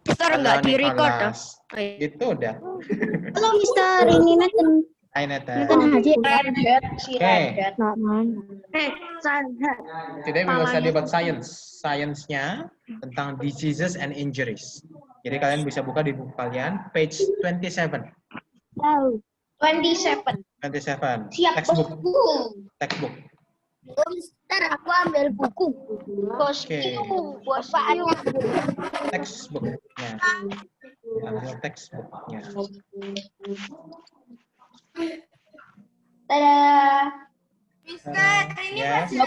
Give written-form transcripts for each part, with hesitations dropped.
Mister Halo nggak di-record dah. Nicholas. Itu udah. Halo Mister, ini Nathan. Hai Neta. Nathan Haji. Oke. Sandra. Today we will study about science. Science-nya tentang diseases and injuries. Jadi kalian bisa buka di buku kalian, page 27. 27. 27. Siap Textbook. bosku. Textbook. Mister, aku ambil buku. Oke. Bosku. Textbooknya. Ambil textbooknya. Tada. Yes. 27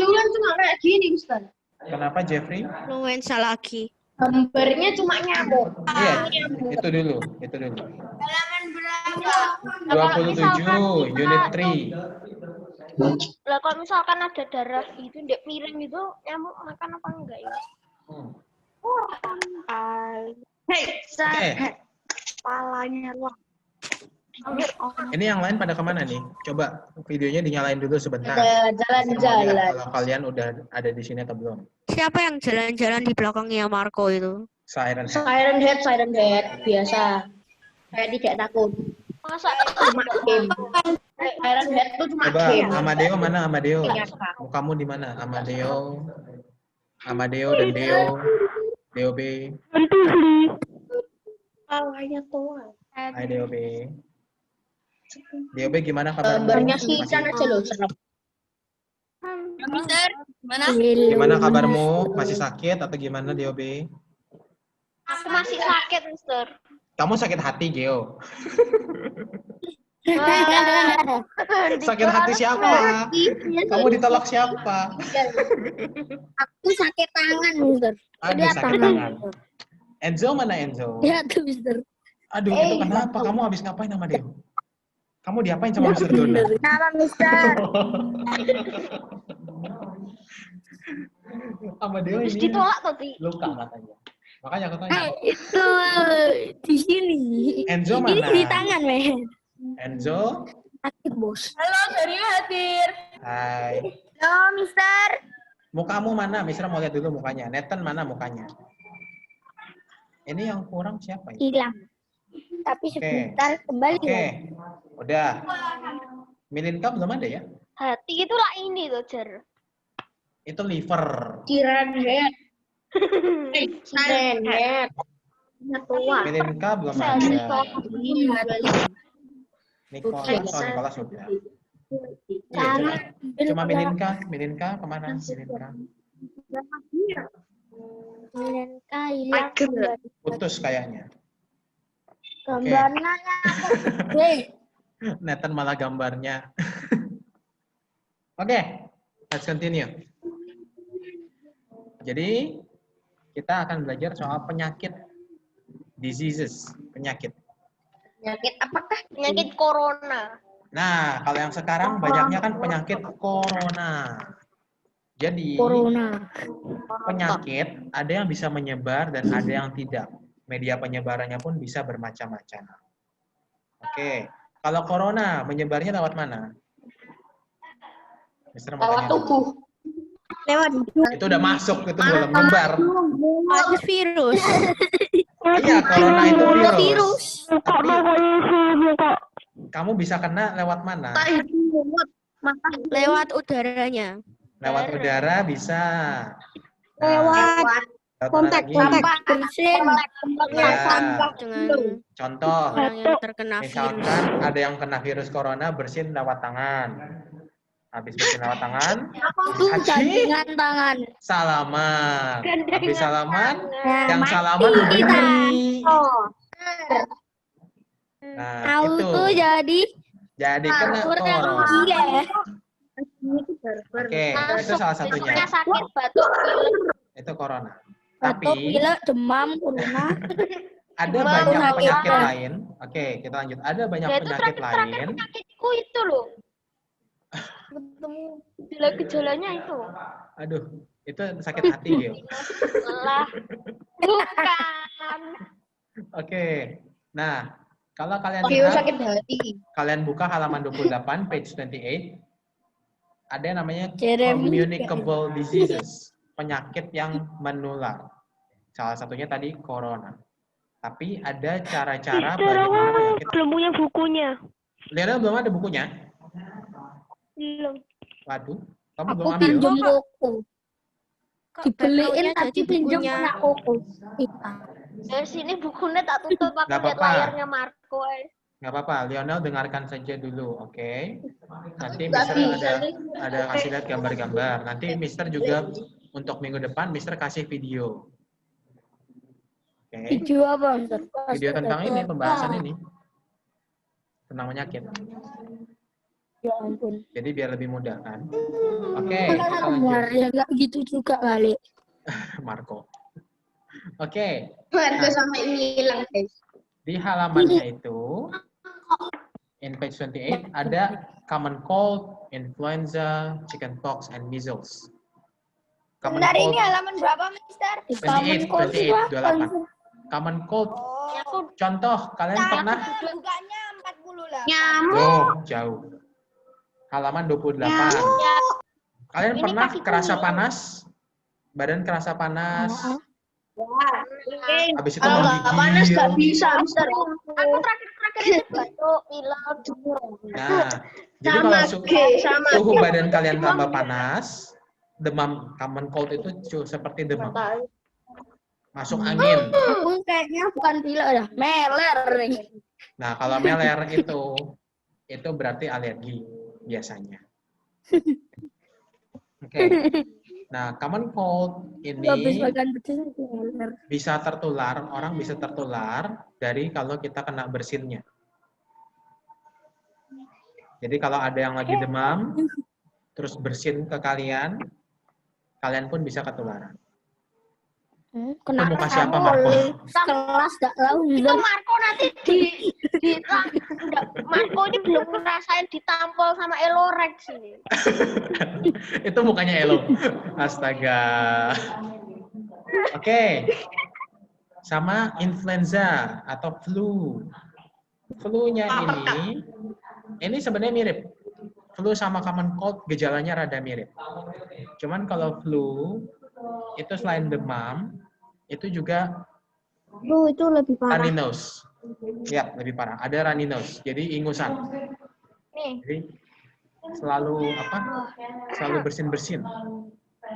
kan cuma kayak gini, Mister. Kenapa Jeffrey? Influenza lagi. Gambarnya cuma nyamuk. Iya, itu dulu. Halaman berapa? 27, unit 3. Lah kalau misalkan ada darah gitu, ndek miring gitu, nyamuk makan apa enggak ya? Hei, Oke. kepalanya wah. Ini yang lain pada kemana nih? Coba videonya dinyalain dulu sebentar. Ada Saya mau lihat jalan-jalan. kalau kalian udah ada di sini atau belum. Siapa yang jalan-jalan di belakangnya Marco itu? Siren. Siren head biasa. Saya tidak takut. Masa Cuma game. Siren head itu cuma Coba game. Amadeo mana Amadeo? Iya. Kamu di mana? Amadeo dan Deo. Deo B. Kepalanya tua. Hai Deo B. Deo B gimana kabarmu? Gambarnya si Masih- Chan aja loh, serem. Mister, mana? Gimana kabarmu? Masih sakit atau gimana Deo B? Aku masih sakit, Mister. Kamu sakit hati, Geo. Sakit hati siapa? Kamu ditolak siapa? Aku sakit tangan, Mister. Aduh, sakit tangan. Enzo mana Enzo? Ya tuh, Mister. Aduh, itu kenapa? Kamu habis ngapain sama Deo? Kamu diapain sama Mr. Dona? Kenapa, Mister? Sama Deo Terus ini ditolak tadi. luka matanya. Makanya aku tanya. Itu di sini. Enzo Ini mana? di tangan, men. Enzo? Sakit, Bos. Halo, Mario hadir. Hai. Halo, Mister. Mukamu mana? Misra mau lihat dulu mukanya. Nathan mana mukanya? Ini yang kurang siapa ya? Hilang. Tapi sebentar kembali. Oke. Udah. Milinka belum ada ya? Hati itulah ini loh, Jer. Itu liver. Siren head. Siren head. Tua. Milinka belum Saya ada. Ini Nicholas, oh Nicholas sudah. Iya, cuma Milinka kemana? Milinka Milenka hilang. putus kayaknya. Gambarnya Hei. Nathan malah gambarnya. Oke, let's continue. Jadi kita akan belajar soal penyakit, diseases, penyakit. Penyakit apakah? Penyakit corona. Nah, kalau yang sekarang banyaknya kan penyakit corona. Jadi penyakit ada yang bisa menyebar dan ada yang tidak. Media penyebarannya pun bisa bermacam-macam. Oke, kalau corona menyebarnya lewat mana? Mister mau tanya. Lewat tubuh. Lewat Itu udah masuk, itu belum menyebar. Ada virus. Iya, corona itu virus. Tapi kamu bisa kena lewat mana? Lewat udaranya. Lewat udara bisa. Nah, Lewat kontak. bersin. Ya, Dengan contoh, orang yang terkena virus. misalkan ada yang kena virus corona bersin lewat tangan. Habis bersin lewat tangan, haji, Dengan tangan. salaman. Habis salaman, Nah, yang mati salaman kita. berdiri. Oh. Nah, Tahu itu. tuh Jadi kena corona. Iya. Oke, itu salah satunya. Pokoknya sakit batuk pilek. Itu corona. Batuk, Tapi pilek, demam, corona. ada Baru banyak lagi penyakit apa? lain. Oke, kita lanjut. Ada banyak Ya itu penyakit terakhir lain. penyakitku itu loh. Ketemu gejala-gejalanya itu. Aduh, itu sakit hati, Gil. Lah, bukan. Oke. Nah, kalau kalian Video lihat, sakit hati. kalian buka halaman 28, page 28, ada yang namanya Jeremy. communicable diseases, penyakit yang menular. Salah satunya tadi corona. Tapi ada cara-cara Mister, bagaimana aku penyakit. belum punya bukunya. Lionel belum ada bukunya? Belum. Waduh, kamu Aku belum ambil? pinjam koko. Kok Dibeliin background-nya tapi jadi pinjam bukunya punya koko. Iya. Dari sini bukunya tak tutup, aku Nggak lihat apa-apa. layarnya Marco. Nggak apa-apa, Lionel dengarkan saja dulu, oke? Nanti Nggak Mister bisa, ada kasih lihat gambar-gambar. Nanti Mister juga untuk minggu depan Mister kasih video. Oke? Video apa, Mister? Video tentang ini, pembahasan ini. Tentang penyakit. Ya ampun. Jadi biar lebih mudah kan? Oke, kita lanjut. Ya nggak gitu juga kali. Marco. Oke, Harga sampai hilang, guys. di halamannya itu, in page 28, ada common cold, influenza, chickenpox, and measles. Common cold, halaman berapa, Mister? 28, 28. Common cold, contoh, kalian pernah? Bukanya 40 lah. Oh, jauh. Halaman 28. Kalian pernah kerasa panas? Badan kerasa panas? Habis itu Kalau nggak panas nggak menggigil. bisa, Mister. Aku terakhir itu batuk, pilek, Nah, jadi Sama, kalau sama. suhu badan kalian tambah panas, demam, common cold itu seperti demam. Masuk angin. Aku kayaknya bukan pilek dah, meler nih. Nah, kalau meler itu berarti alergi biasanya. Oke. Nah, common cold Habis ini makan pedas meler. bisa tertular, orang bisa tertular dari kalau kita kena bersinnya. Jadi kalau ada yang lagi demam, terus bersin ke kalian, kalian pun bisa ketularan. Itu muka siapa, Marco? Kelas gak tahu. itu Marco nanti Marco ini belum ngerasain ditampol sama Elorex ini. Itu mukanya Elo. Astaga. Oke. Sama influenza atau flu. Flu-nya ini sebenarnya mirip. Flu sama common cold gejalanya rada mirip. Cuman kalau flu itu selain demam, itu juga Itu lebih parah. runny nose. Ya, lebih parah. Ada runny nose. Jadi ingusan. Nih, Jadi selalu selalu bersin-bersin.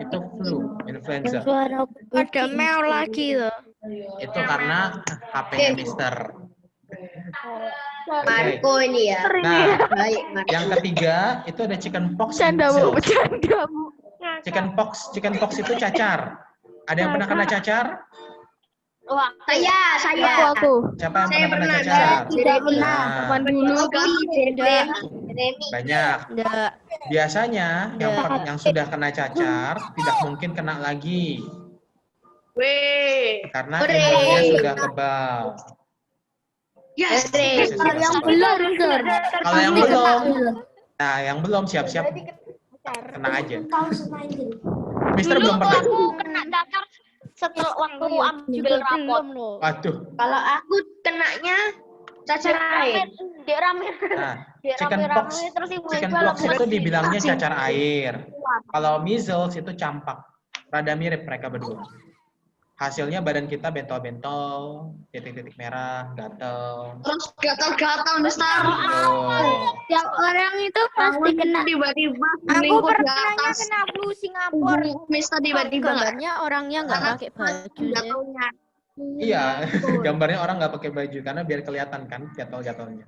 Itu flu, influenza. Suara ada mel lagi loh. Itu karena HP-nya Mister. Oke. Marco ini ya. Nah, Baik, Marco. yang ketiga itu ada chickenpox. Chickenpox itu cacar. Ada yang pernah kena cacar? wah, Saya. Aku. Siapa yang Saya pernah kena pernah, cacar? Tidak pernah. Nah, Kapan dulu banyak. Enggak. Biasanya yang sudah kena cacar tidak mungkin kena lagi karena imunnya sudah kebal. Yes. Kalau yang belum, Mister. Kalau yang belum, nah yang belum siap-siap kena aja. Mister dulu belum tuh pernah. aku kena cacar setelah waktu ambil rapot. Belum loh. Waduh. Kalau aku kenanya cacar air. Dia rame. Nah, Dia chickenpox, rame-rame terus ibu chickenpox itu dibilangnya cacar air. Kalau measles itu campak. Rada mirip mereka berdua. Hasilnya badan kita bentol-bentol, titik-titik merah, gatel. Terus gatal-gatal, Mister. Yang orang itu pasti kena. Tiba-tiba Aku pernah kena flu Singapura. Mister tiba-tiba nggak Gambarnya orangnya nggak pakai baju deh. Iya, gambarnya orang nggak pakai baju karena biar kelihatan kan gatal-gatalnya.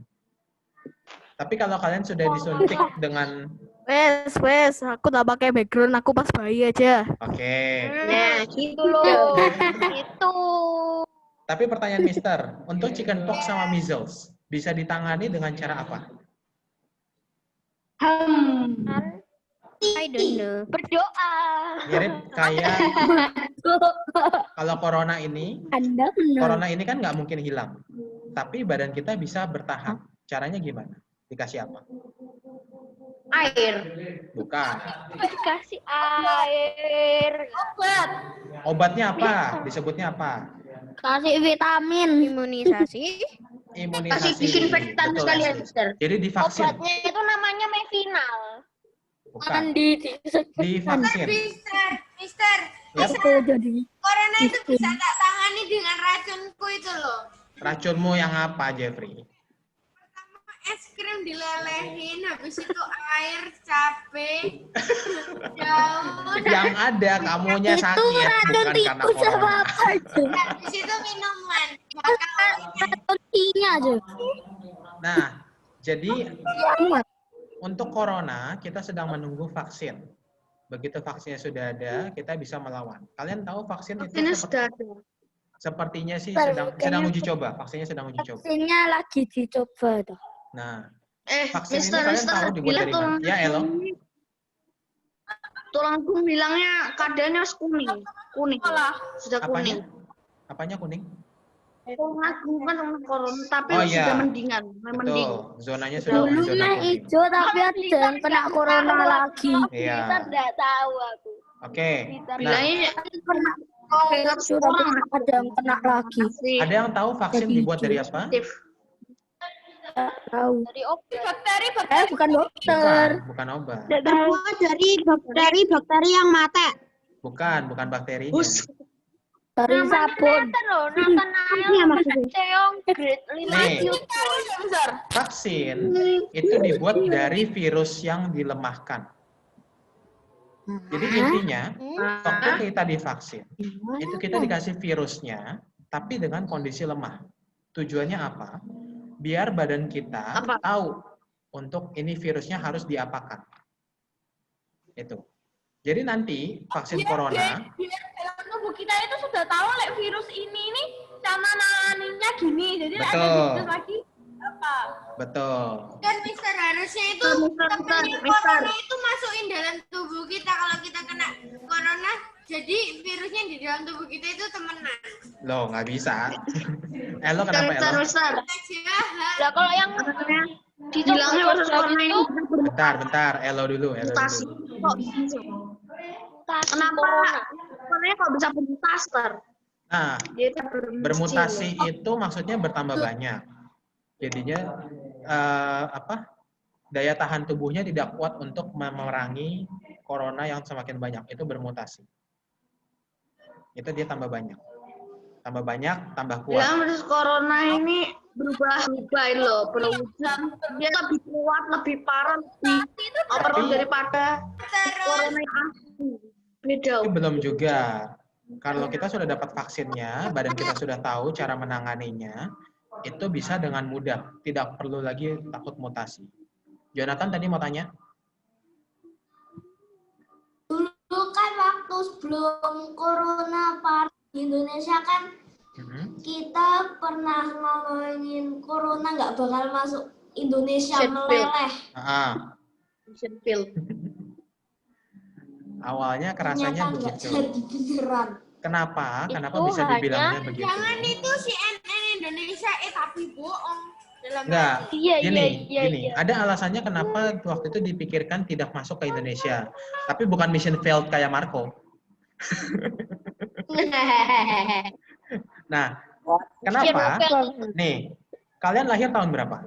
Tapi kalau kalian sudah disuntik dengan, Wes, aku nggak pakai background, aku pas bayi aja. oke. Nah, gitu loh. Itu. Tapi pertanyaan Mister, untuk chickenpox sama measles bisa ditangani dengan cara apa? I don't know. Berdoa. Mirip kayak kalau corona ini kan nggak mungkin hilang, tapi badan kita bisa bertahan. Caranya gimana? Dikasih apa? Air. Bukan. Dikasih air. Obatnya apa? Disebutnya apa? Kasih vitamin. Imunisasi. Imunisasi. Kasih disinfektan Betul, sekalian, Asli. Mister. Jadi divaksin. Obatnya itu namanya Mevinal. Bukan. Di Divaksin. Mister, Yap. Corona itu bisa tak tangani dengan racunku itu loh. Racunmu yang apa, Jeffrey? Es krim dilelehin, habis itu air, cabe, daun, Yang ada kamunya sakit, bukan karena corona. habis itu minuman. Nah, jadi untuk corona kita sedang menunggu vaksin. Begitu vaksinnya sudah ada, kita bisa melawan. Kalian tahu vaksin itu sepertinya sih sedang uji coba. Vaksinnya sedang uji coba. Vaksinnya lagi dicoba tuh. Nah, vaksin ini kalian tahu dibuat dari mana? Ya, Elo. Tulangku bilangnya keadaannya kuning. Sudah Apanya? kuning. Apanya kuning? Tulangku kan corona, tapi Oh, iya. sudah mendingan, mending. Betul, zonanya sudah Dulu zona mah kuning. hijau tapi ada yang kena corona lagi. Iya. Tidak tahu aku. Oke. Nah, Bilangnya Pernah sudah ada yang kena lagi. ada yang tahu vaksin dibuat dari apa? Nggak tahu. Dari obat. Bukan dokter. Bukan obat. dari bakteri yang mati. Bukan bakterinya. Dari sabun. Loh, Nathanael Ceong grade 5 Nih. YouTube. Vaksin itu dibuat dari virus yang dilemahkan. Jadi intinya, waktu kita divaksin, itu kita dikasih virusnya, tapi dengan kondisi lemah. Tujuannya apa? Biar badan kita tahu untuk ini virusnya harus diapakan. Itu. Jadi nanti vaksin corona, Dalam tubuh kita itu sudah tahu virus ini nih sama nanganinya gini. Jadi ada Betul. virus lagi apa? betul. Dan Mister harusnya itu corona itu masukin dalam tubuh kita. Kalau kita kena corona, jadi virusnya di dalam tubuh kita itu temenan. Loh, nggak bisa. Elo kenapa Elo? Jahat. Lah kalau yang Bilangnya virus corona itu Bentar, Elo dulu. mutasi. Kok bisa? Kenapa? corona. Corona kok bisa bermutasi? Nah, Dia itu bermutasi itu maksudnya bertambah banyak. Jadinya daya tahan tubuhnya tidak kuat untuk memerangi corona yang semakin banyak. Itu bermutasi. Itu dia tambah banyak. Tambah banyak, tambah kuat. Bilang virus corona ini berubah-ubah loh, berwujud. Dia lebih kuat, lebih parah, lebih overload daripada corona yang asli. Beda. Tapi belum juga. Kalau kita sudah dapat vaksinnya, badan kita sudah tahu cara menanganinya, itu bisa dengan mudah. Tidak perlu lagi takut mutasi. Jonathan tadi mau tanya? Dulu kan waktu sebelum corona parah di Indonesia kan kita pernah ngomongin corona nggak bakal masuk Indonesia meleleh. Awalnya kerasanya Ternyata nggak begitu. jadi beneran. Kenapa? Kenapa Itu bisa dibilangnya hanya- begitu? Jangan itu CNN Indonesia tapi bohong. Dalam Enggak. Iya, Gini. iya. Ada alasannya kenapa waktu itu dipikirkan tidak masuk ke Indonesia. Tapi bukan mission failed kayak Marco. Nah, kenapa? Nih, kalian lahir tahun berapa?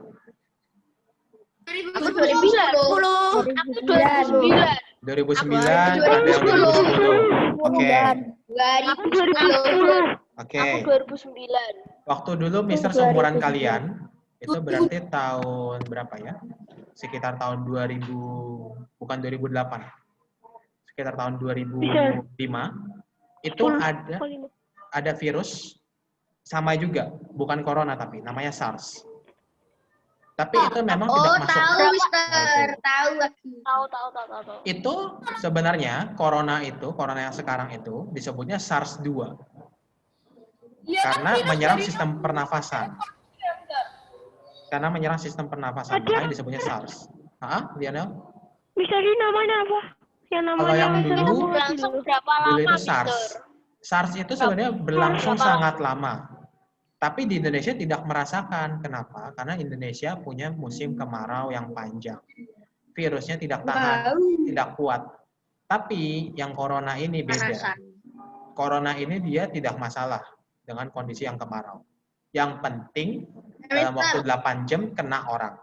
Aku 2009. 2009, ada yang 2010. Oke. Aku 2009. Oke. Aku 2009. Waktu dulu Mister seumuran kalian, itu berarti tahun berapa ya? Sekitar tahun 2000, bukan 2008. Sekitar tahun 2005. Itu ada virus sama juga, bukan corona tapi namanya SARS. Tapi itu memang tidak masuk. Mister. Tahu lagi. Tahu. Itu sebenarnya corona yang sekarang itu disebutnya SARS-2. Karena menyerang sistem pernafasan. Karena menyerang sistem pernafasan, makanya disebutnya SARS. Lionel? Misalnya namanya apa? Kalau yang dulu Berlangsung berapa itu lama, SARS. Mister? SARS itu sebenarnya berlangsung sangat lama. Tapi di Indonesia tidak merasakan. Kenapa? Karena Indonesia punya musim kemarau yang panjang. Virusnya tidak tahan, tidak kuat. Tapi yang corona ini beda. Corona ini dia tidak masalah dengan kondisi yang kemarau. Yang penting dalam waktu 8 jam kena orang.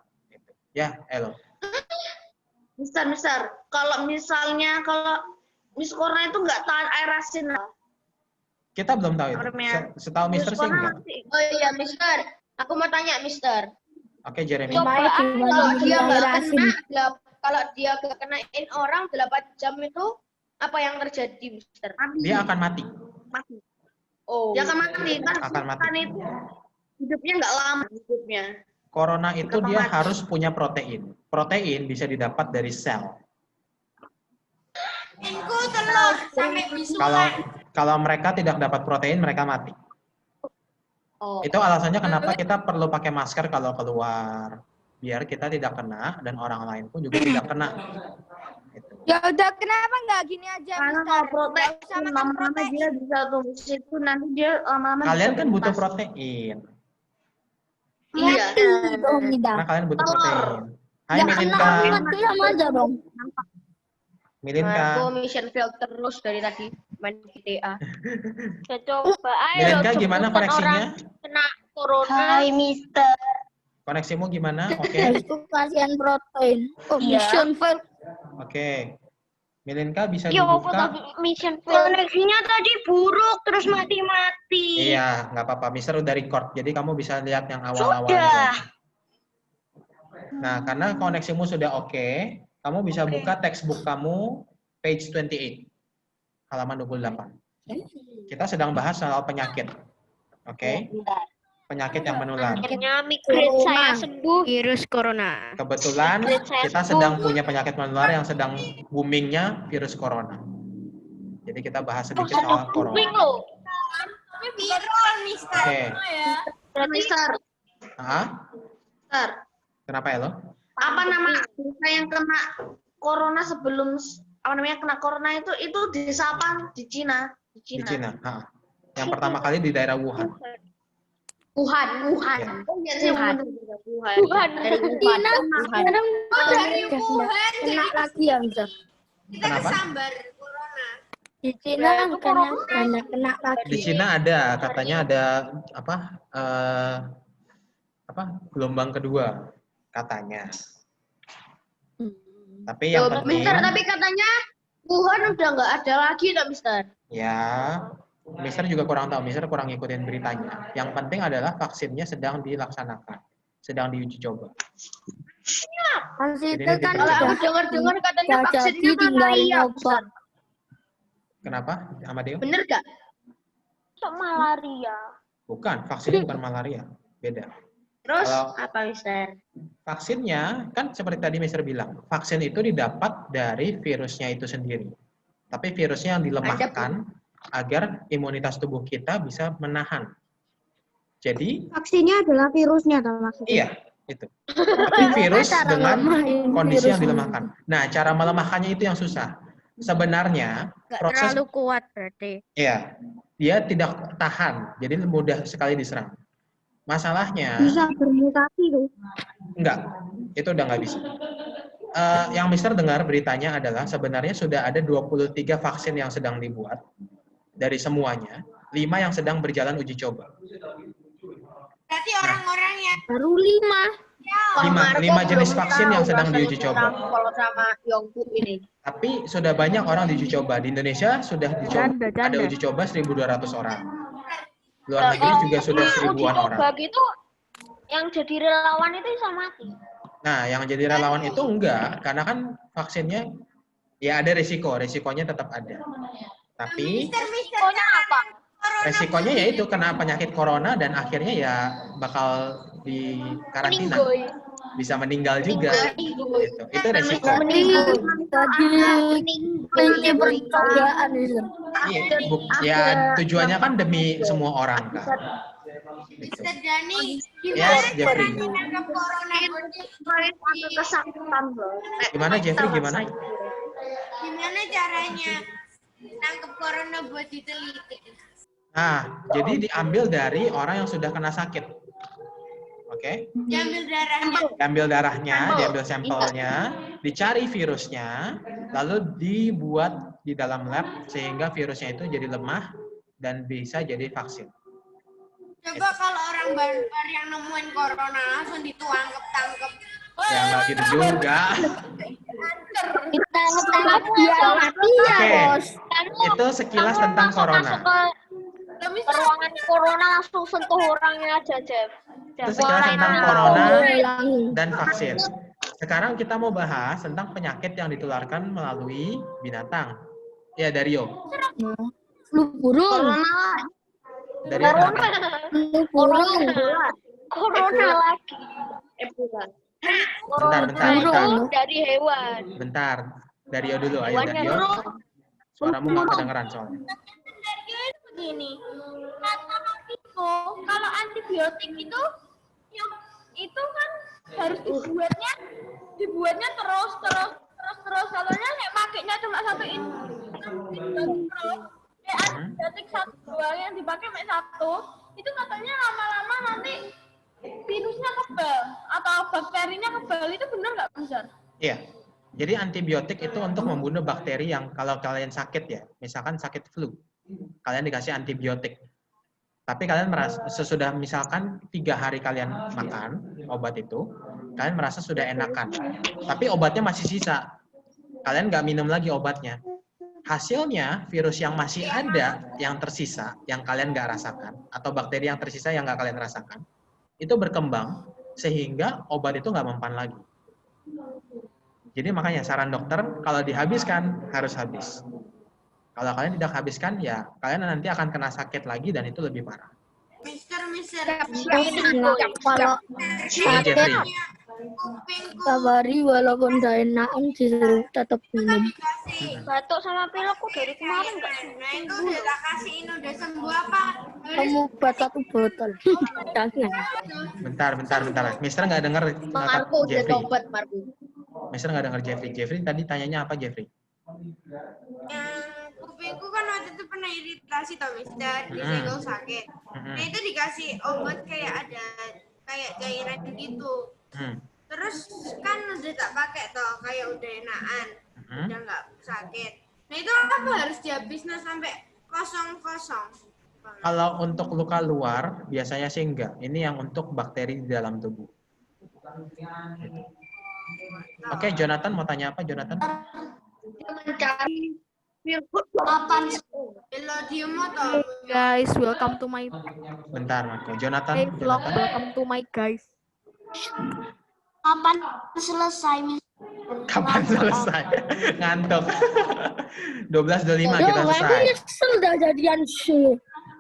Ya, Elo. Mister. Kalau misalnya Miss Corona itu nggak tahan air asin lah. Kita belum tahu itu. Setahu Mister sih enggak. Oh iya, Mister. Aku mau tanya, Mister. Oke, Jeremy. Coba Kalau dia air nggak asin. kena, kalau dia nggak kenain orang 8 jam itu apa yang terjadi, Mister? Dia akan mati. Mati. Oh. Dia akan mati kan? Akan mati. Kan itu hidupnya nggak lama hidupnya. Corona itu Gampang dia mati. harus punya protein. Protein bisa didapat dari sel. Inku telur sampai Kalau mereka tidak dapat protein, mereka mati. Oh. Itu alasannya kenapa kita perlu pakai masker kalau keluar. Biar kita tidak kena dan orang lain pun juga tidak kena. Gitu. Ya udah, kenapa nggak gini aja, Karena Mister? kalau protein, Nggak usah makan lama-lama protein. dia bisa tumbuh situ, nanti dia lama-lama Kalian bisa kan butuh tumbuh. protein. Iya. Dong, Mida. Karena kalian butuh protein. Hai Nggak kena Milinka. mati sama aja dong. Milinka. Aku mission fail terus dari tadi main GTA. Ya coba ayo. Milinka gimana sebutkan koneksinya? orang kena corona. Hai, Mister. Koneksimu gimana? Oke. Itu kasihan protein. Oh, Iya. mission fail. Oke. Milinka bisa Yo, apa dibuka. tadi mission fail? Koneksinya tadi buruk, terus mati-mati. Iya, nggak apa-apa. Mister udah record, jadi kamu bisa lihat yang awal-awal. Sudah. Nah, karena koneksimu sudah oke, kamu bisa buka textbook kamu page 28, halaman 28. Kita sedang bahas soal penyakit, oke? Penyakit yang menular. Akhirnya migrain saya sembuh. Virus corona. Kebetulan kita sedang punya penyakit menular yang sedang boomingnya virus corona. Jadi kita bahas sedikit soal corona. Booming loh. Viral, Mister. Oke. Berarti Mister, Hah? Mister, Kenapa ya lo? apa nama desa yang kena corona sebelum apa namanya kena corona itu desa apa di Cina? Di Cina. Ha. Yang pertama kali di daerah Wuhan. Wuhan. Ya. Oh iya sih Wuhan. Wuhan. Tuhan. Dari Cina Wuhan. sekarang Dari udah Wuhan kena lagi ya, Mister. kita Kenapa? kesambar corona. Di Cina bukannya banyak kena lagi. Di Cina ada, katanya ada gelombang kedua katanya. Tapi yang penting, Mister, tapi katanya Wuhan udah nggak ada lagi, tak Mister? ya, Mister juga kurang tahu, Mister kurang ngikutin beritanya. Yang penting adalah vaksinnya sedang dilaksanakan, sedang diuji coba. Pas itu Jadi kan nanti Kalau aku udah dengar-dengar katanya udah vaksinnya jadi tinggal malaria, nyoba. Mister. Kenapa, Amadeo? Bener gak? Sok malaria. Bukan, vaksinnya bukan malaria, beda. Terus Kalau- apa, Mister? Vaksinnya, kan seperti tadi Mister bilang, vaksin itu didapat dari virusnya itu sendiri. Tapi virusnya yang dilemahkan agar imunitas tubuh kita bisa menahan. Jadi, Vaksinnya adalah virusnya, atau maksudnya? iya, itu. Tapi virus Cara dengan ngelemahin kondisi yang virusnya. dilemahkan. Nah, cara melemahkannya itu yang susah. Sebenarnya, Nggak proses, terlalu kuat berarti. iya, dia tidak tahan, jadi mudah sekali diserang. Masalahnya, Bisa bermutasi tuh. enggak, itu udah nggak bisa. Yang Mister dengar beritanya adalah sebenarnya sudah ada 23 vaksin yang sedang dibuat dari semuanya, 5 yang sedang berjalan uji coba. Berarti orang-orang yang Baru 5. 5 jenis vaksin yang sedang diuji coba. Kalau sama Yongku ini. Tapi sudah banyak orang diuji coba. Di Indonesia sudah dicoba, Janda. ada uji coba 1.200 orang. Luar negeri juga sudah Uji seribuan coba orang. gitu, yang jadi relawan itu bisa mati. Nah, yang jadi relawan itu enggak, karena kan vaksinnya ya ada resikonya tetap ada. Tapi Pokoknya apa? resikonya yaitu kena penyakit corona dan akhirnya ya bakal di karantina, bisa meninggal juga. Itu resiko. Jadi percobaan itu. Iya, ya tujuannya kan demi semua orang kan. Gitu. Mister Dani, Yes, Jeffrey. menangkap corona Kesakitan loh. Gimana Jeffrey? Gimana? Gimana caranya nangkep corona buat diteliti? Nah, jadi diambil dari orang yang sudah kena sakit. Oke? Diambil darahnya. Diambil darahnya, diambil sampelnya, dicari virusnya, lalu dibuat di dalam lab sehingga virusnya itu jadi lemah dan bisa jadi vaksin. Coba kalau orang barbar yang nemuin corona langsung ditangkep. Ya nggak gitu juga. Kita banget sama dia mati ya, Oke. Bos. Itu sekilas tentang corona. Ke ruangan corona langsung sentuh orangnya aja, Jeff. Itu sekilas tentang corona Hilang. dan vaksin. Sekarang kita mau bahas tentang penyakit yang ditularkan melalui binatang. Ya, Dario. Flu burung. Corona. Dario kenapa? Flu burung. Corona lagi. Bentar. Dari hewan. Bentar. Dario dulu, ayo Hewannya Dario. burung. Suaramu nggak kedengeran soalnya. Begini, kata itu kalau antibiotik itu kan harus dibuatnya terus soalnya nek pakainya cuma satu terus antibiotik satu dua yang dipakai mek satu itu katanya lama-lama nanti virusnya kebal atau bakterinya kebal, itu benar nggak besar? Iya. Jadi antibiotik itu untuk membunuh bakteri yang kalau kalian sakit ya, misalkan sakit flu, kalian dikasih antibiotik. Tapi kalian merasa sesudah misalkan 3 hari kalian makan obat itu, kalian merasa sudah enakan. Tapi obatnya masih sisa. Kalian nggak minum lagi obatnya. Hasilnya virus yang masih ada, yang tersisa, yang kalian nggak rasakan, atau bakteri yang tersisa yang nggak kalian rasakan, itu berkembang sehingga obat itu nggak mempan lagi. Jadi makanya saran dokter kalau dihabiskan harus habis. Kalau kalian tidak habiskan ya kalian nanti akan kena sakit lagi dan itu lebih parah. Mister. Kalau sakit, Jeffrey. Kupingku kabari walaupun gak enakan disuruh tetap minum. dikasih. Batuk sama pilekku dari kemarin nggak Nah itu udah tak kasihin, udah sembuh apa? Kamu buat 1 botol. Jangan. Bentar. Mister nggak dengar Marco udah Jeffrey. tobat, Marco. Mister nggak dengar Jeffrey. Jeffrey tadi tanyanya apa Jeffrey? Yang kupingku kan waktu itu pernah iritasi tau Mister, disenggol sakit. Nah itu dikasih obat kayak ada kayak cairan gitu. Terus kan udah tak pakai toh, kayak udah enakan, udah nggak sakit. Nah itu apa harus dihabisnya sampai kosong? Kalau untuk luka luar biasanya sih enggak. Ini yang untuk bakteri di dalam tubuh. Oke, Jonathan mau tanya apa Jonathan? Mencari virus Elodium atau Guys, welcome to my Bentar, Marco. Jonathan. vlog. Jonathan. Welcome to my guys. Kapan selesai, Miss? Kapan selesai? Ngantuk. 12.25 kita Aku selesai. nyesel dah jadian sih.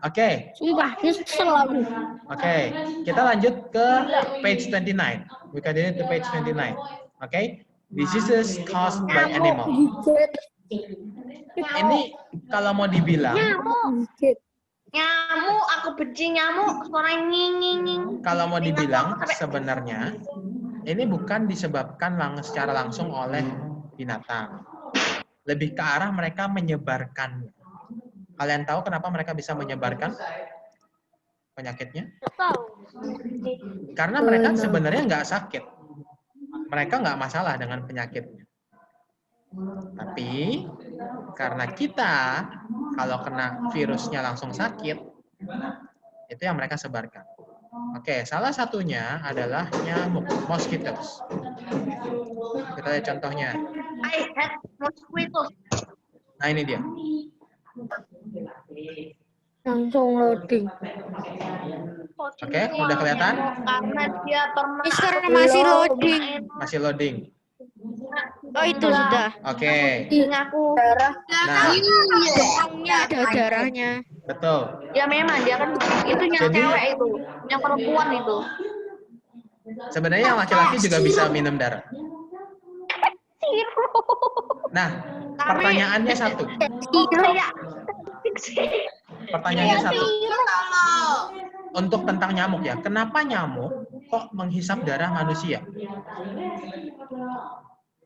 Oke. Sumpah nyesel aku. Oke, kita lanjut ke page 29. We continue to page 29. Oke, diseases caused by animal. Gigit. Ini kalau mau dibilang, Gigit. nyamuk, aku benci nyamuk, suara nying. kalau mau dibilang sebenarnya ini bukan disebabkan secara langsung oleh binatang. Lebih ke arah mereka menyebarkan. Kalian tahu kenapa mereka bisa menyebarkan penyakitnya? tahu. Karena mereka sebenarnya nggak sakit. Mereka nggak masalah dengan penyakitnya. Tapi karena kita kalau kena virusnya langsung sakit, itu yang mereka sebarkan. Oke, salah satunya adalah nyamuk, mosquitoes. Kita lihat contohnya. I had mosquitoes. Nah ini dia. Langsung loading. Oke, udah kelihatan? Karena dia pernah Mister masih loading. Masih loading. Oh itu sudah. Oke. aku Darah. Nah, Ada darahnya. betul. ya memang dia kan itu yang Jadi- cewek itu, yang perempuan itu. Sebenarnya yang laki-laki juga bisa minum darah. Nah, pertanyaannya satu. Kayak Pertanyaannya satu. kalau Untuk tentang nyamuk ya. Kenapa nyamuk kok menghisap darah manusia?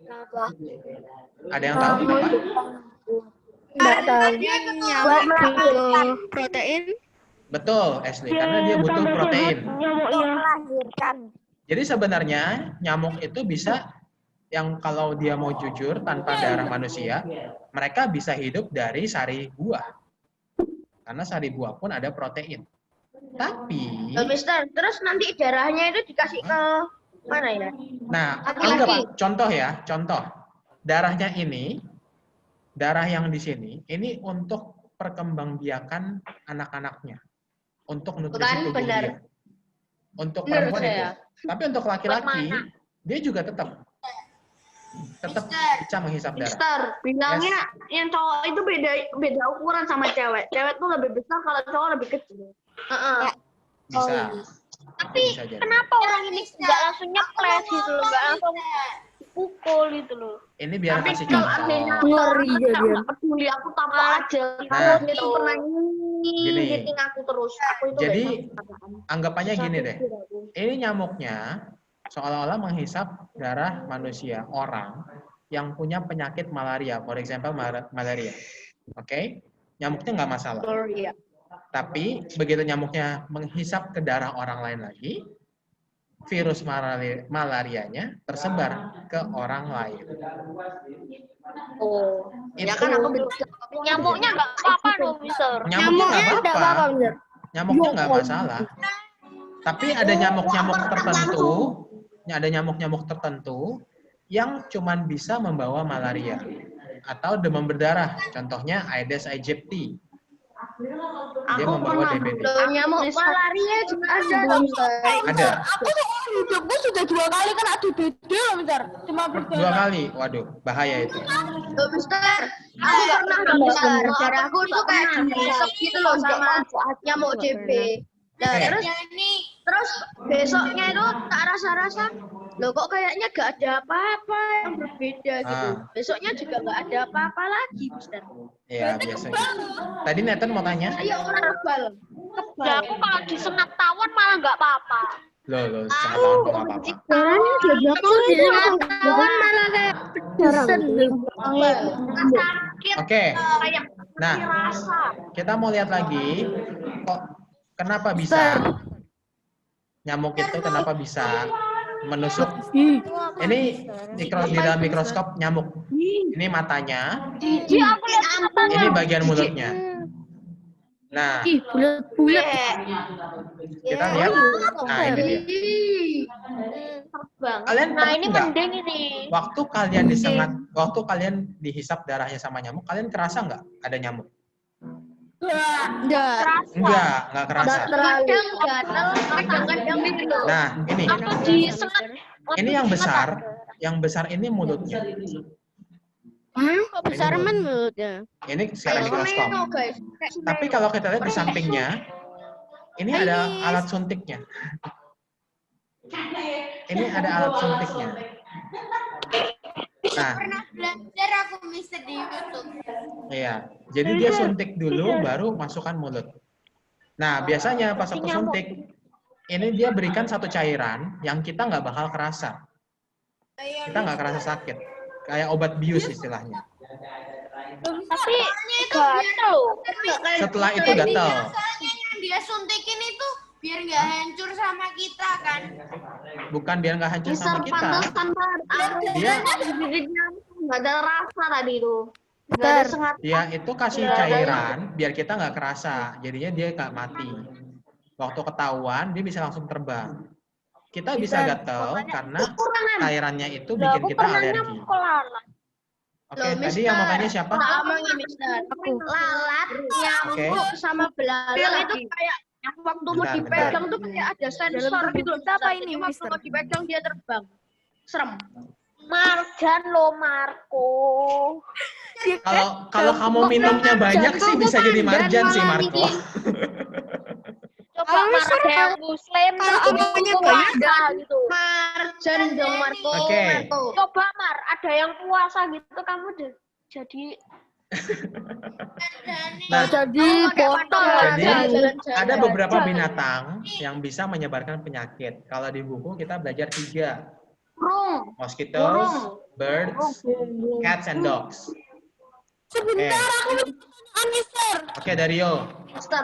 Kenapa? Ada yang tahu kenapa? Nggak tahu. Nyamuk butuh protein. Betul, Ashley. Karena dia butuh protein. Jadi sebenarnya nyamuk itu bisa yang kalau dia mau jujur tanpa darah manusia, mereka bisa hidup dari sari buah. Karena sari buah pun ada protein. Tapi, Mister, terus nanti darahnya itu dikasih ke mana ya? nah, Laki-laki. anggap contoh ya, contoh. darahnya ini, darah yang di sini, ini untuk perkembangbiakan anak-anaknya. Untuk nutrisi tubuh dia. Untuk perempuan itu. Tapi untuk laki-laki, dia juga tetap bisa menghisap darah. Mister, bilangnya yang cowok itu beda ukuran sama cewek. Cewek tuh lebih besar, kalau cowok lebih kecil. Bisa. Tapi Bisa jadi. kenapa orang ini nggak langsung nyeples gitu loh, nggak langsung pukul gitu loh. Ini biar Tapi kasih kalau contoh. adanya Ngeri aku jadian. nggak peduli, aku tampar aja. Nah, Kalau itu pernah gini. ngiting aku terus. Aku itu Jadi, nggak tahu. anggapannya gini deh. Sakit aku. Ini nyamuknya seolah-olah menghisap darah manusia, orang yang punya penyakit malaria, for example malaria. Oke? Nyamuknya nggak masalah. Iya. Tapi begitu nyamuknya menghisap ke darah orang lain lagi, virus malarianya tersebar ke orang lain. Oh, ya Itu kan aku beda. Nyamuknya nggak apa-apa loh, Mister. nyamuknya nggak enggak apa-apa, apa-apa. Mister. Nyamuknya nggak masalah. Tapi ada nyamuk-nyamuk tertentu, ada nyamuk-nyamuk tertentu yang cuman bisa membawa malaria atau demam berdarah. Contohnya Aedes aegypti. Dia Aku membawa pernah DBD. nyamuk malaria juga ada. Ada. Aku seumur hidupku sudah 2 kali kena DBD loh, Mister. Cuma 2 berdarah. kali. Waduh, bahaya itu. Loh, Mister, aku pernah darahku itu kayak dihisap gitu loh sama nyamuk JB. Nah, Oke. terus besoknya itu tak rasa-rasa, loh kok kayaknya gak ada apa-apa yang berbeda gitu. Besoknya juga gak ada apa-apa lagi, Mister. Iya, biasanya. Tadi Nathan mau tanya? Ayo orang rebal. Ya aku kalau disengat tawon malah nggak apa-apa. Loh, sangat tahun kok nggak apa-apa. Darahnya jadi aku kawan malah kayak pesen. Sakit Oke. kayak Nah, rasa. kita mau lihat lagi kok kenapa bisa nyamuk itu kenapa bisa menusuk. Ini di dalam mikroskop nyamuk. Ini matanya, Jijik aku lihat matanya. ini bagian mulutnya. Nah, Ih, bulat-bulat. kita lihat. Nah, ini dia. Terbang. Kalian Nah pernah ini nggak mending ini. waktu kalian disengat, waktu kalian dihisap darahnya sama nyamuk, kalian kerasa nggak ada nyamuk? Enggak. Nggak kerasa. Kadang gatel, kadang-kadang gitu. Nah, ini. Atau disengat. Ini yang besar. Yang besar ini mulutnya. Kok besar men mulutnya? Ini secara mikroskop. Semeno, guys. Kayak Tapi kalau kita lihat di sampingnya, ini ada alat suntiknya. Ini ada alat suntiknya. Nah, Pernah belajar aku Mister di YouTube. iya. Jadi dia suntik dulu, baru masukkan mulut. Nah, biasanya pas aku suntik, ini dia berikan satu cairan yang kita nggak bakal kerasa. Kita nggak kerasa sakit. Kayak obat bius istilahnya. Tapi gatel loh. Setelah itu gatal. Soalnya yang dia suntikin itu biar nggak hancur sama kita kan. Bukan biar nggak hancur sama kita. pantesan banget. Dia Nggak ada rasa tadi itu. Nggak ada sengat. dia itu kasih cairan biar kita nggak kerasa. Jadinya dia nggak mati. Waktu ketahuan dia bisa langsung terbang. Kita bisa gatel karena cairannya itu bikin kita alergi. Oke, tadi yang mau tanya siapa? Tak ngomongin, Mister. Lalat, nyamuk, sama belalang itu kayak waktu mau Bentar, dipegang tuh kayak ada sensor gitu loh. Apa ini, Jadi waktu Mister? mau dipegang dia terbang. Serem. Marjan lo Marco. Kalau kamu minumnya banyak sih bisa jadi marjan sih Marco. Coba Mar ada yang muslim Kalau puasa banyak gitu. Marjan dong, Marco. Oke. Marco. Coba Mar ada yang puasa gitu kamu udah jadi Nah, Jadi botol jadi jalan-jalan. ada beberapa binatang yang bisa menyebarkan penyakit. Kalau di buku kita belajar 3. Burung. Mosquitoes, birds, cats, and dogs. Sebentar, aku mau pertanyaan, Mister. Oke, Dario. Mister,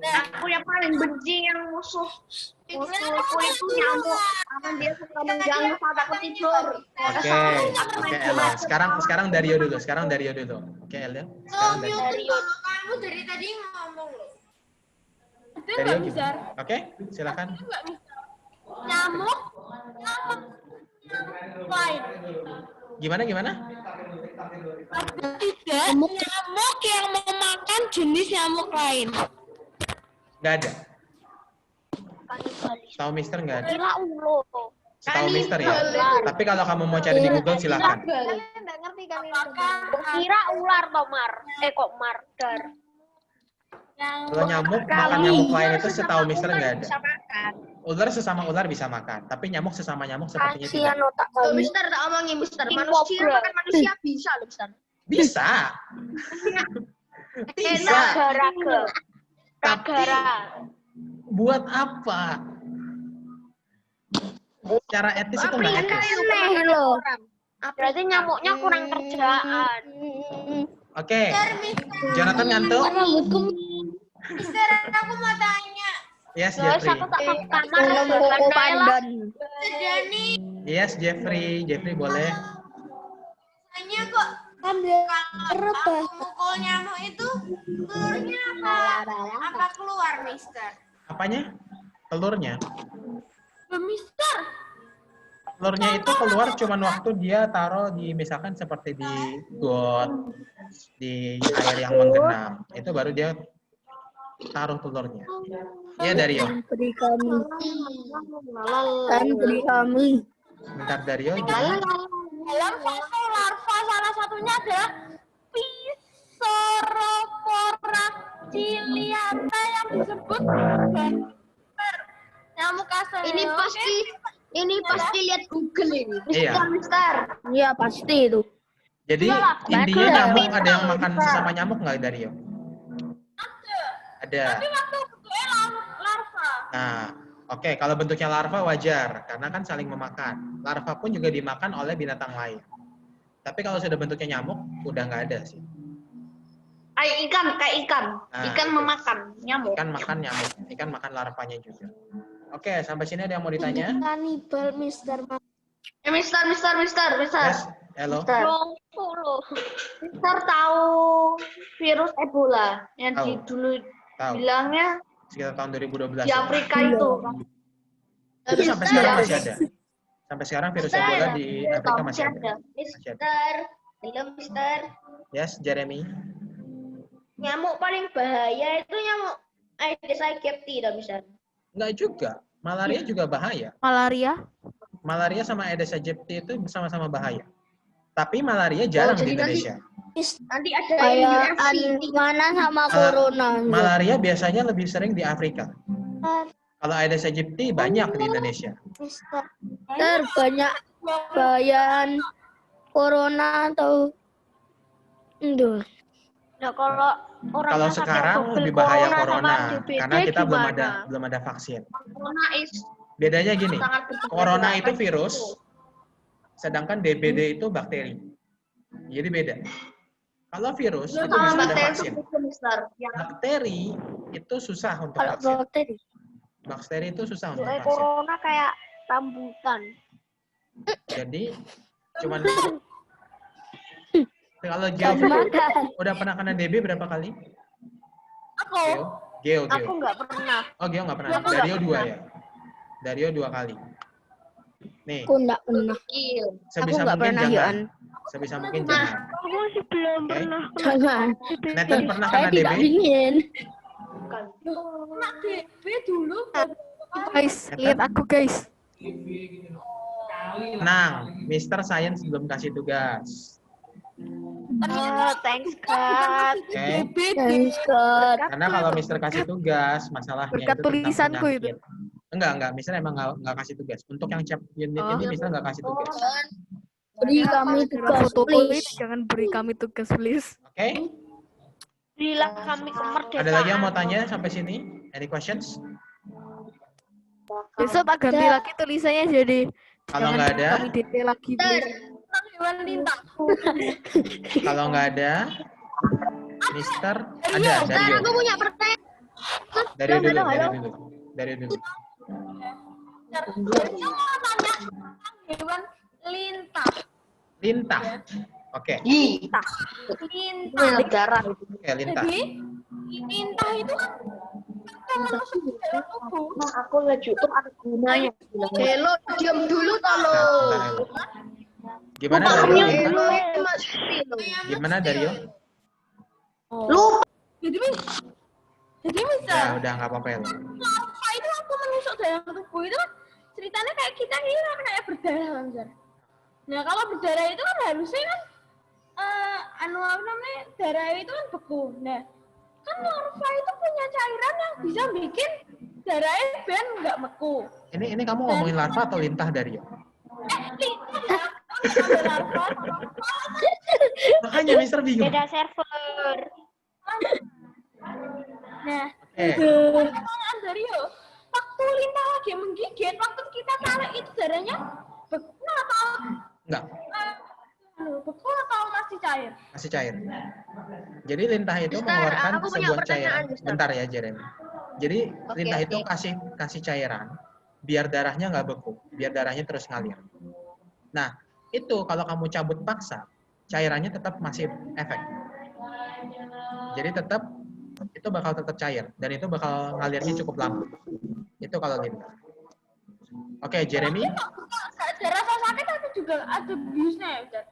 aku yang paling benci yang musuhku itu nyamuk. Karena dia suka mengganggu saat aku tidur. Oke, Ella. Sekarang Dario dulu. Oke, Ella. Sekarang Tom, Dario. kalau kamu dari tadi ngomong loh. Itu Dario nggak bisa. gimana? Oke, silakan. Nggak bisa. Nyamuk lain. Gimana? Tidak nyamuk yang memakan jenis nyamuk lain. Nggak ada. Kanibalis. Tahu Mister nggak ada? Kira ulo. Setahu Mister ya. Tapi kalau kamu mau cari di Google silakan. Nggak ngerti kami. Kira ular Tomar. Kok Mardar. Kalau nyamuk makan nyamuk lain itu setahu Mister nggak ada. Ular sesama ular bisa makan, tapi nyamuk sesama nyamuk sepertinya tidak. Kasihan otak Loh, kami. Mister, tak omongin Mister. King Manusia Cobra. makan manusia bisa loh, Mister. Bisa. Bisa. Raga-raga. Tapi Ragara. buat apa? Secara etis itu nggak etis. Aneh loh. Berarti nyamuknya kurang kerjaan. Oke. Jonathan ngantuk? Mister, aku mau tanya. Yes, Terus Jeffrey. aku tak ke kamar. Koko Karena pandan. Dani, Yes, Jeffrey. Jeffrey boleh. tanya kok kalau aku mukul nyamuk itu telurnya apa keluar, Mister? Apanya? Telurnya. Mister, Telurnya itu keluar cuman waktu dia taruh di misalkan seperti di got, di air yang menggenang. Itu baru dia taruh telurnya. Iya, Dario. Beri kami. Dan beri kami. Bentar, Dario. Gimana? dalam fase larva salah satunya adalah Physeropora ciliata yang disebut Viper. Nyamuk kasar. Ini pasti lihat Google ini. Iya. Mister. Iya pasti itu. Jadi intinya nyamuk ada yang makan sesama nyamuk nggak, Dario? Ada. Tapi waktu bentuknya larva. Nah, oke, kalau bentuknya larva wajar, karena kan saling memakan. Larva pun juga dimakan oleh binatang lain. Tapi kalau sudah bentuknya nyamuk, udah nggak ada sih. Kayak ikan. Nah, Ikan memakan nyamuk. Ikan makan nyamuk, ikan makan larvanya juga. Oke, sampai sini ada yang mau ditanya? Kanibal Mister. Mister. Yes, hello. Mister. 20. Mister tahu virus Ebola yang Tahu. dulu Tahu, bilangnya sekitar tahun 2012. di Afrika itu. Itu sampai sekarang masih ada. Sampai sekarang virus Ebola di Afrika masih ada. Masih ada. Mister, halo Mister. Yes, Jeremy. Nyamuk paling bahaya itu nyamuk Aedes aegypti, dah Mister. Enggak juga. Malaria juga bahaya. Malaria? Malaria sama Aedes aegypti itu sama-sama bahaya. Tapi malaria jarang di jadi Indonesia. Nanti ada Kayak UFC. mana sama corona. Malaria biasanya lebih sering di Afrika. Kalau Aedes aegypti banyak di Indonesia. Mister banyak bahayaan corona atau Aduh. Nah, kalau orang Kalau sekarang lebih bahaya corona karena kita belum ada vaksin. Corona is Bedanya gini, sangat berbahaya. corona itu virus, sedangkan DBD itu bakteri. Jadi beda. Kalau virus itu bisa ada vaksin. Mister. Bakteri itu susah untuk Kalau vaksin. bakteri. Bakteri itu susah untuk kayak vaksin. corona kayak rambutan. Jadi cuman kalau Geo udah pernah kena DB berapa kali? Aku. Geo. Aku nggak pernah. Oh, Geo nggak pernah. Dario 2 ya. Dario 2 kali. Nih, Aku enggak pernah. sebisa nggak mungkin pernah, jangan. Yohan. Sebisa mungkin jangan. Aku masih belum Oke. pernah. Jangan. Nathan pernah Saya kena tidak DB? ingin. Kena DB dulu. Guys, lihat aku guys. Tenang, Mr. Science belum kasih tugas. Oh, thanks God. Oke. Thanks God. Karena kalau Mr. kasih tugas, masalahnya Berkat itu tentang tulisanku penyakit. itu. Enggak. Mr. emang nggak kasih tugas. Untuk yang unit ini, Mr. nggak kasih tugas. Beri kami tugas, Fotoku please. itu jangan beri kami tugas, please. Oke? Berilah kami kemerdekaan. Ada lagi yang mau tanya sampai sini? Any questions? Besok tak ganti lagi tulisannya jadi Kalau jangan nggak ada, kami DP lagi, please. Hewan lintang. kalau nggak ada, Mister ada Dario. Aku punya pertanyaan. Dario dulu. Saya mau tanya tentang hewan lintah. Lintah. Oke, Lintah. Darah. oke, lintah. Jadi lintah itu kan masuk ke dalam tubuh. Nah, aku lihat YouTube ada gunanya. Hello, diam dulu kalau. Bentar, Elo. Gimana Lupa Dario? mute Linta? dulu, Mas. Gimana Dario? Lupa. Jadi misal Ya udah nggak apa-apa ya. larva itu waktu menusuk dalam tubuh itu kan ceritanya kayak kita kira kayak berdarah kan Zar. Nah kalau berdarah itu kan harusnya kan apa namanya darah itu kan beku. Nah kan larva itu punya cairan yang bisa bikin darahnya ben nggak beku. Ini kamu ngomongin larva atau lintah Dario? Larva. Makanya Mister bingung. Beda server. Nah, Oke. pertanyaan Dario, waktu lintah lagi menggigit, waktu kita tarik itu darahnya beku atau Enggak, beku atau masih cair? masih cair. Jadi lintah itu Mister, mengeluarkan aku punya sebuah pertanyaan, cairan. Mister. Bentar ya Jeremy. Jadi Oke, lintah oke. itu kasih cairan biar darahnya nggak beku, biar darahnya terus ngalir. Nah, itu kalau kamu cabut paksa, cairannya tetap masih efek. Jadi tetap itu bakal tetap cair dan itu bakal ngalirnya cukup lama. Itu kalau lintah. Oke, Jeremy. Ada rasa sakit tapi juga ada biusnya ya, Ustaz?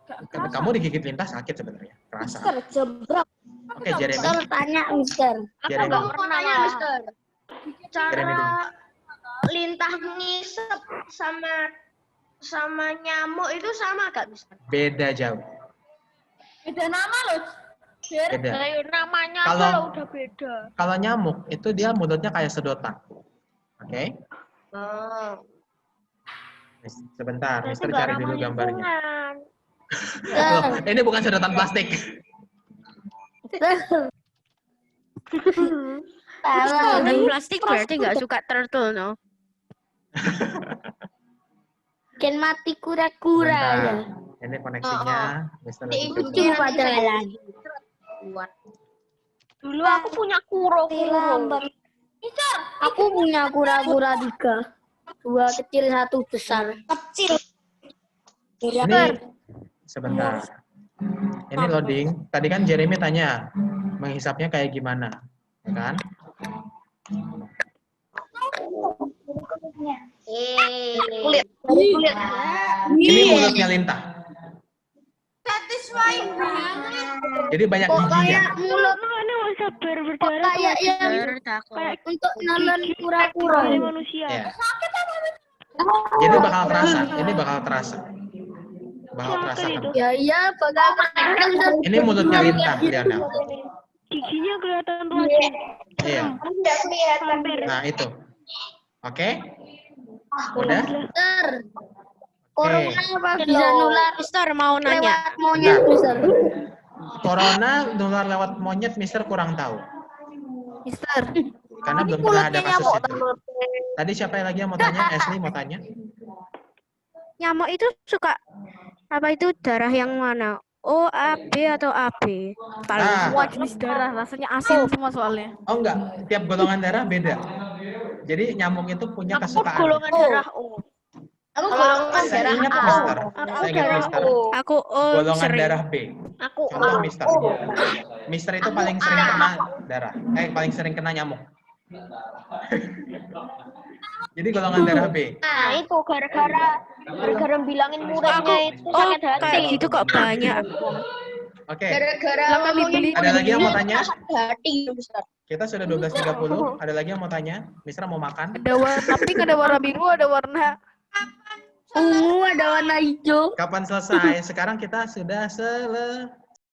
Gak kerasa. Kamu digigit lintah sakit sebenarnya, kerasa. Mister, jebrak. Oke, Jeremy. Mister, tanya Mister. Jeremy. Aku mau tanya, Mister. Jeremy dulu. Cara lintah ngisep sama nyamuk itu sama gak, Mister? Beda jauh. Beda nama loh. Biar Beda. Ayo namanya Kalau- aja udah beda. Kalau nyamuk itu dia mulutnya kayak sedotan. Oke. Oh. Sebentar, Mister Berarti cari nggak dulu ramah gambarnya. lingkungan. Loh, ini bukan sedotan plastik. Salah. Kan plastik berarti nggak suka turtle, no? Bikin mati kura-kura ya. Bentar. Ini koneksinya, Mister lagi coba. Lucu padahal. Buat. Dulu aku punya kuro-kuro. Lambat. Aku punya kura-kura 3. 2 kecil, 1 besar. Kecil. Ini sebentar. Ini loading. Tadi kan Jeremy tanya menghisapnya kayak gimana, ya kan? Kulit. Kulit. Ini mulutnya lintah. Satisfying banget. Jadi banyak giginya. Mulut Mana bisa kok berdarah kayak yang kayak untuk nelen kura-kura. dari manusia. Ya. Jadi bakal terasa. Ini bakal terasa. Bakal terasa. kan? Ya iya, bakal makan. Ini mulutnya lintah, Liana. Giginya kelihatan tuh. Iya. Hampir. Nah, itu. Oke? Udah? Mister, Oke. corona apa bisa nular Mister mau nanya. lewat monyet, Bentar. Mister? Corona nular lewat monyet, Mister kurang tahu. Mister, Karena belum pernah ada kasus itu. Tadi siapa lagi yang mau tanya? Ashley mau tanya? nyamuk itu suka apa itu darah yang mana? O, A, B atau AB? Paling Ah. semua jenis darah, rasanya asin semua soalnya. Oh enggak, tiap golongan darah beda. Jadi nyamuk itu punya Aku kesukaan. golongan darah O. Aku golongan Saya darah ingat A. Mister. Aku Saya ingat darah Mister. O. Aku O Golongan sering. darah B. Aku Contoh O. Mister. Mister itu paling sering kena darah. Paling sering kena nyamuk. Jadi golongan darah B. Nah itu gara-gara bilangin muridnya itu Oh, sakit hati. kayak gitu kok banyak. Oke, Gara-gara Lama ngomongin dibeli. ada lagi yang mau tanya? sakit hati, Mister. Kita sudah 12.30. Ada lagi yang mau tanya? Mister mau makan? Ada warna pink, ada warna biru, ada warna Ungu ada warna hijau. Kapan selesai? Sekarang kita sudah selesai.